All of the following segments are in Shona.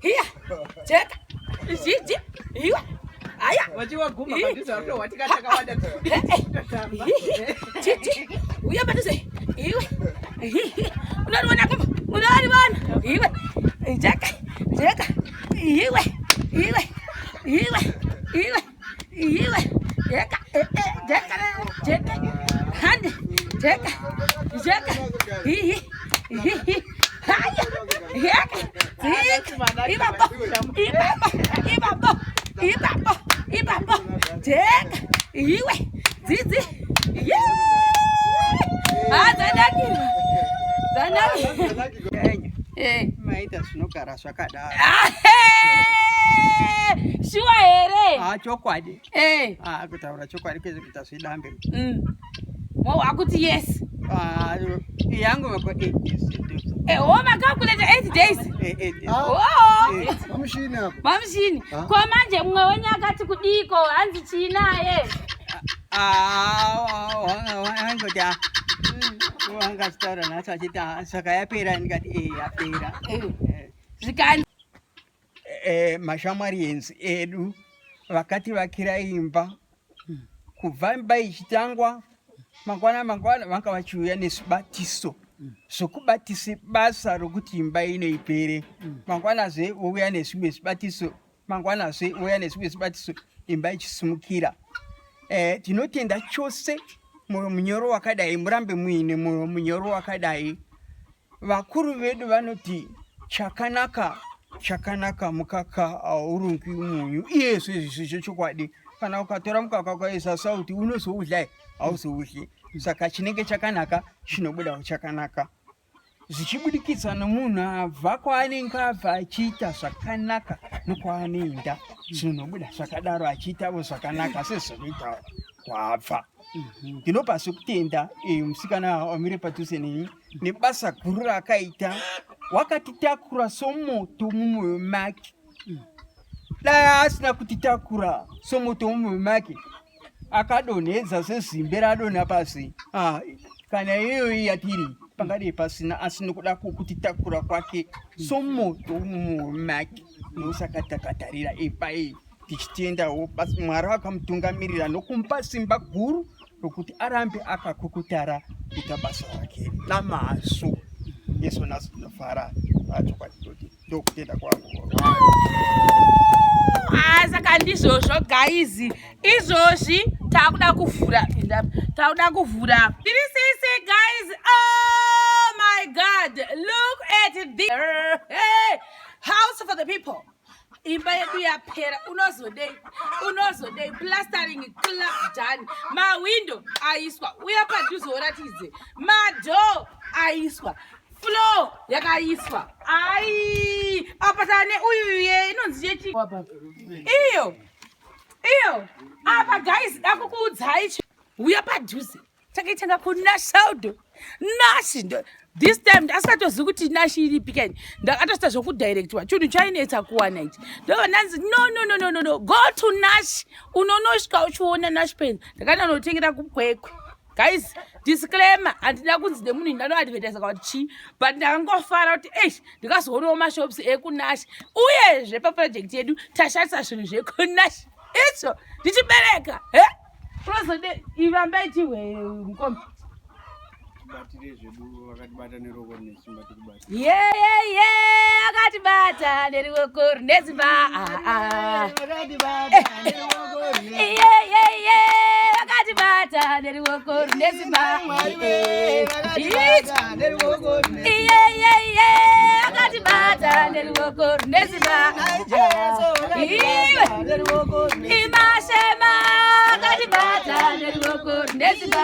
Here. Check. Ziti. Hiyo. Aya. Wachiwa guma kabisa watu watikata kawada. Ziti. Uya baduse. Hiyo. Unaona kama. Unaona bwana. Hiyo. Check. Hiyo. Check. Hand. Check. Maita sunogara zvakadaro. Shuwa here. Chokwadi. Kutaura chokwadi kwezi kuita zvidambe. Akuti yes. Yangu wako 8 days. Makalculate 8 days. 8 days. Mamshini hapo. Mamshini. Kwa manje mwe wenye akati kudiko anzi chinaye. Wangoja. Wanga stara na chachita saka yapera ngati yapera. Zikani mashamarienzi edu wakati vakira imba kubva imba ichitangwa mangwana vanga vachiuya nezvibatiso zvokubatisa basa rokuti imba inoipere. Mangwanazve vouya nezvimwe zvibatiso, mangwanazve vouya nezvimwe zvibatiso, imba ichisimukira. Tinotenda chose mwoyo munyoro wakadai, murambe muine mwoyo munyoro wakadai. Vakuru vedu vanoti chakanaka mukaka haurungi munyu. Iyezvo izvi chokwadi. Kana ukatora mukaka ukaisa sauti unozoudla hauzoudli. Saka chinenge chakanaka chinobuda chakanaka. Zvichibudikidza nomunhu abva kwaanenge abva achiita zvakanaka nokwaanoenda zvinobuda zvakadaro achiitawo zvakanaka sezvinoita kwaabva. Ndinopa zvekutenda musikana wamire padhuze neni nebasa guru raakaita. Wakatitakura somoto mumwoyo make. Dai asina kutitakura somoto mumwoyo make akadonhedza sezimbe radonha pasi. Kana iyoyo yatiri pangade pasina asina kuda kutitakura kwake somoto mumwoyo make. Nosaka takatarira epai tichitendawo basi Mwari akamutungamirira nokumupa simba guru rokuti arambe akakukutara kuita basa rake namazvo. Yesu nasu tinofara chokwadi ndokutenda kwangu. Saka ndizvozvo guys, izvozvi takuda kuvhura. Tirisise guys. Oh my God, look at this house for the people. Imba yedu yapera, unozodei plastering club done. Ma window aiswa, uya padhuze uratize. Ma door aiswa. Floor yakaiswa. Apatane uyuye inonzi yechi. Iyo. Apa guys dakukuudzai uya padhuze. Takaitenga kunashaudo. Nashindo. This time ndasatoziva kuti nashi iripi kani. Ndakatosta zvokudirectwa. Chinhu chainetsa kuwana ichi. Ndovananzi no. Go to Nash. Unonosvika uchiona Nash pen. Ndakanonotengera kukwekwe. Guys, disclaimer, andina kunzi nemunhu ndanoadvertise kuti chi, but ndakangofara kuti ndikazoonawo mashops ekuNash. Uyezve paproject yedu tashandisa zvinhu zvekuNash. Icho ndichibereka. Prozode ivamba ichihwe mukombe. Batire zvedu vakatibata neroko nesimba tikubata. Akatibata neroko nesimba. Akatibata neroko nesimba. Akatibata neroko nesimba. Imashema akatibata neroko nesimba.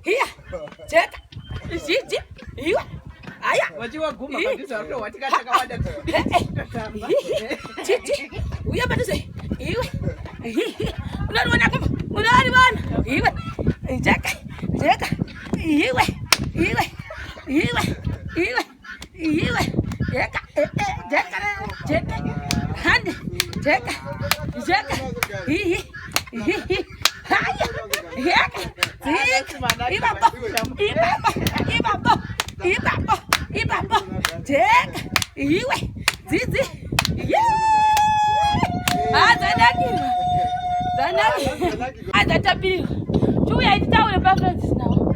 Here, check. Zhidzi. Iwe. Aya. Wachiwaguma padhuze ndo watikachakawanda. Zhidzi. Uya padhuze. Iwe. Unariwana kumba. Unariwana. Iwe. Jaka. Iwe. Jaka. Hande. Jaka. Ibabo. Jaka. Iwe. Zizi. Zanaki. Azatapiri. Tuya itaule pa Francis now.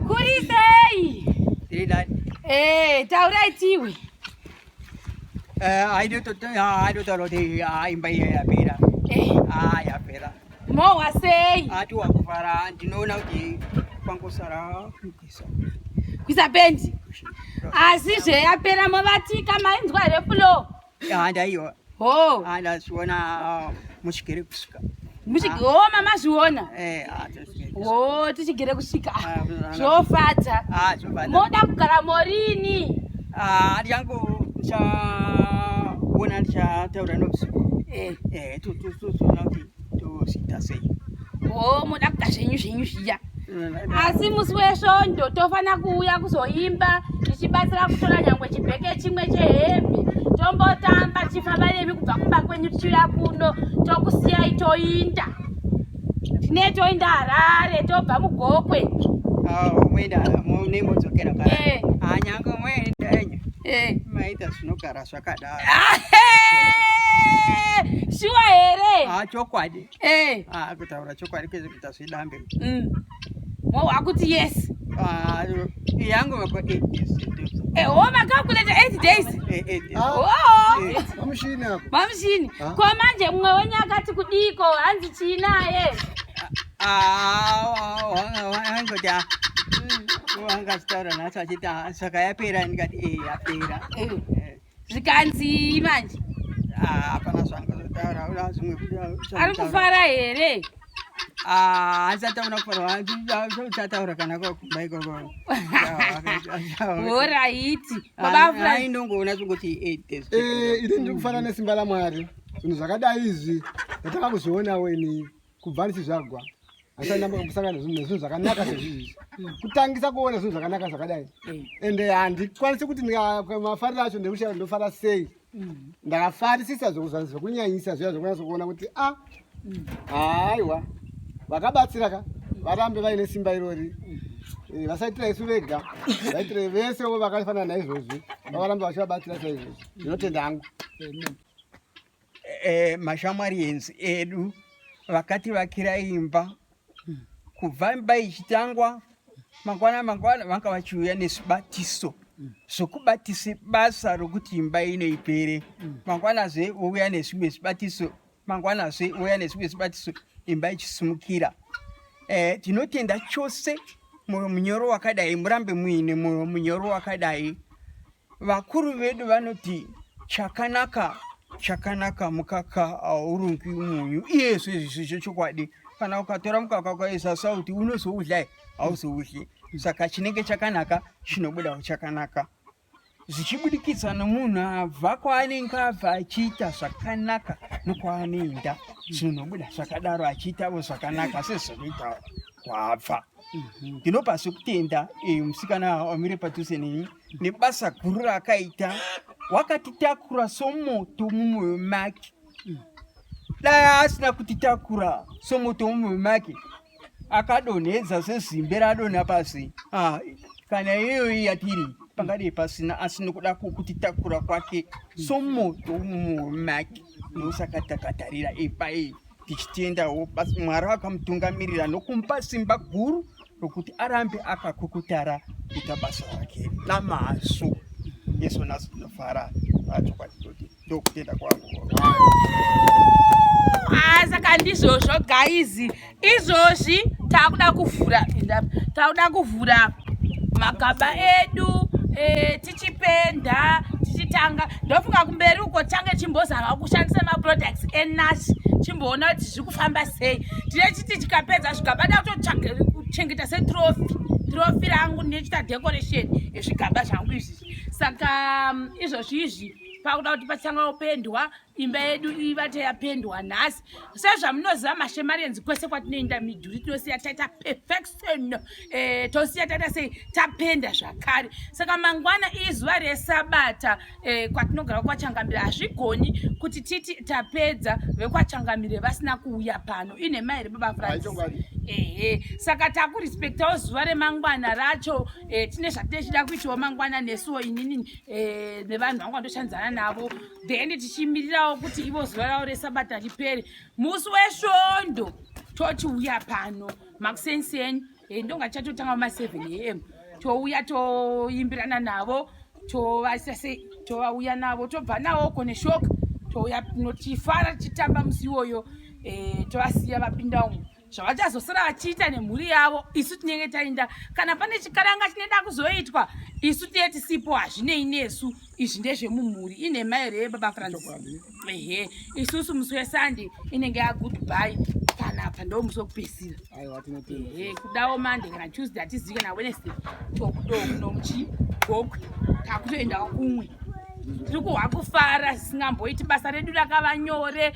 Kurisei. Taura itiwe. I do the yeimba Yapera. Yapera. Mo wasei. Atu wakufara ndinoona kuti kwangosara Kwisa bendi. Asizve yapera movatika mainzwa refulo. Ndaiwa. Oh. Ndazviona muchigere kusvika. Mama zviona. Oh, tichigere kusvika. Zvofadza. Moda kugara morini. Yangu ndichaona ndichataura nobusuku. Tozoona kuti tosita sei. Oh, moda kuita zvenyu zviya. Asi musi wesvondo tofana kuuya kuzoimba tichibatsira kutora nyangwe chibheke chimwe chehembe tombotamba tichifamba nemi kubva kumba kwenyu tichiuya kuno tokusiyai toinda tine toinda Harare tobva mugokwe nemodzokera kare nyange mwendenyu maita zvinogara zvakadaro shuwa here chokwadi kutaura chokwadi kweze kuita zvedambe wakuti yes yangu vako 8 days makakuleta 8 days mamushini ko manje mumwe wenyu akati kudiko hanzi chinaye wangoti wangazitaura nhasi achiti saka yapera ndikati yapera zvikanzi manje hapana zvangazotaura zvimwe ari kufara here asataura kufara uchataura kana kwakumba ikoko oraiti ainongoona zvingoti 8 days ine ndikufana nesimba laMwari zvinhu zvakadai izvi ndatanga kuzvionawo ini kubva ndichizvagwa asandambosangana nezvinhu zvakanaka sezvizvi kutangisa kuona zvinhu zvakanaka zvakadai ende handikwanisi kuti mafariro acho ndekushaya ndofara sei ndakafarisisa zvekunyanyisa zviya zvokwanisa kuona kuti haiwa vakabatsira ka varambe vaine simba irori vasaitira isu vega vaitire vesewo vakafanana naizvozvi vavaramba vachivabatsira saizvozvi ndinotenda hangu mashamwari enzi edu vakati vakira imba kubva imba ichitangwa mangwana vanga vachiuya nezvibatiso zvokubatisa basa rokuti imba inoipere mangwanazve vouya nezvimwe zvibatiso mangwanazve vouya nezvimwe zvibatiso imba ichisimukira tinotenda chose mwoyo munyoro wakadai murambe muine mwoyo munyoro wakadai vakuru vedu vanoti chakanaka mukaka haurungwi munyu iyezvo izvi chokwadi kana ukatora mukaka ukaisa sauti unozoudlai hauzoudli saka chinenge chakanaka chinobudawo chakanaka zvichibudikidza nomunhu abva kwaanenge abva achiita zvakanaka nokwaanoenda zvinobuda zvakadaro achiitawo zvakanaka sezvinoita kwabva ndinopa sekutenda musikana wamire padhuze neni nebasa guru raakaita wakatitakura somoto mumwoyo make dai asina kutitakura somoto mumwoyo make akadonhedza sezimbe radonha pasi kana iyoyi yatiri pangadei pasina asina kuda kutitakura kwake somoto mumwoyo make ndosaka takatarira epai tichitendawo basi Mwari akamutungamirira nokumupa simba guru rokuti arambe akakukutara kuita basa rake namazvo yesu nasu tinofara achokwatitoti ndokutenda kwangu saka ndizvozvo gaizi izvozvi takuda kuvhura magaba edu tichipenda tichitanga ndofunga kumberi uko change chimbozama kushandisa maproducts enasi chimboona kuti zviri kufamba sei tine chiti chikapedza zvigaba da kutocheka ndochengeta setrophy rangu nechita decoration ezvigaba zvangu izvi. Saka izvozvi pakuda kuti pachanga kupendwa imba yedu ivate yapendwa nhasi. Sezvamunoziva mashemarenzi kwese kwatinoenda midhuri tinosiya taita perfection, tosiya taita sei tapenda zvakare. Saka mangwana izuva resabata kwatinogara kwachangamire hazvigoni kuti titi tapedza vekwachangamire vasina kuuya pano. Ine mai here baba Francis. Saka takurespektawo zuva remangwana racho. Tine zvatinechida kuitawo mangwana nesuwo inini nevanhu vangu vandoshandzana navo, then tichimirirawo kuti ivo zuva ravo resabata ripere. Musi wesvondo tochiuya pano makuseni ndonga chatotanga ma7 am touya toimbirana navo, tovauya navo tobva navo kone shoka touya notifara tichitamba musi iwoyo, tovasiya vapinda umo zvavachazosara vachiita nemhuri yavo. Isu tinenge taenda kana pane chikaranga chinoda kuzoitwa isu tiye tisipo hazvinei nesu, izvi ndezvemumhuri. Ine mai here baba Francis. Isusu musi weSunday inenge yagoodbye panapa ndo musi wekupedzisira. Kudawo Monday kana Tuesday hatizivi kana Wednesday tokunomuchi gokwe takutoendawo kumwe. Tiri kuhwakufara zisingamboiti basa redu rakava nyore.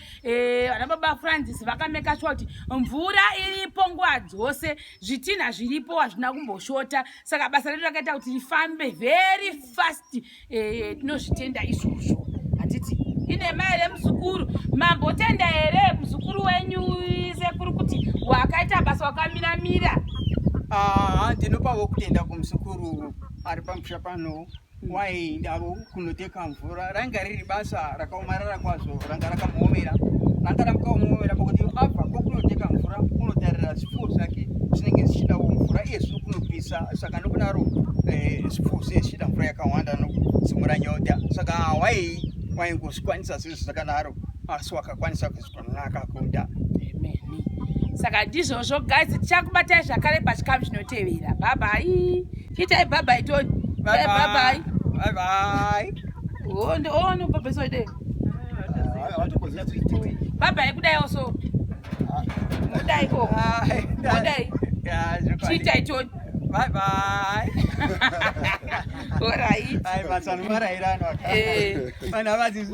Vana baba Francis vakameka sure kuti mvura iripo nguva dzose, zvitinha zviripo hazvina kumboshota. Saka basa redu rakaita kuti rifambe very fast. Tinozvitenda izvozvo. Hatiti ine mai here muzukuru, mambotenda here muzukuru wenyu sekuru kuti wakaita basa wakamiramira? Ndinopawo kutenda kumuzukuru ari pamusha pano. Waendavo kunoteka mvura ranga riri basa rakaomarara kwazvo, ranga rakamuomera. Ranga rakamuomera pakuti abva kwokunoteka mvura unotarira zvipfuwo zvake zvinenge zvichidawo mvura iye zviri kunopisa. Saka nokudaro zvipfuwo zviye zvichida mvura yakawanda nokudzimura nyota. Saka waingozvikwanisa zvezvo zvakadaro, asi wakakwanisa kuzvikwanisa akakunda. Saka ndizvozvo guys, tichakubatai zvakare pachikamu chinotevera. Bye bye. Chiitai bye bye Tony. Bye bye. Bye bye. No bye bye so day. Bye bye kudai also. Kudai ko. Kudai. Chiitai Tony. Bye bye. All right. Bye bye. Sanumara irano. Mana vazi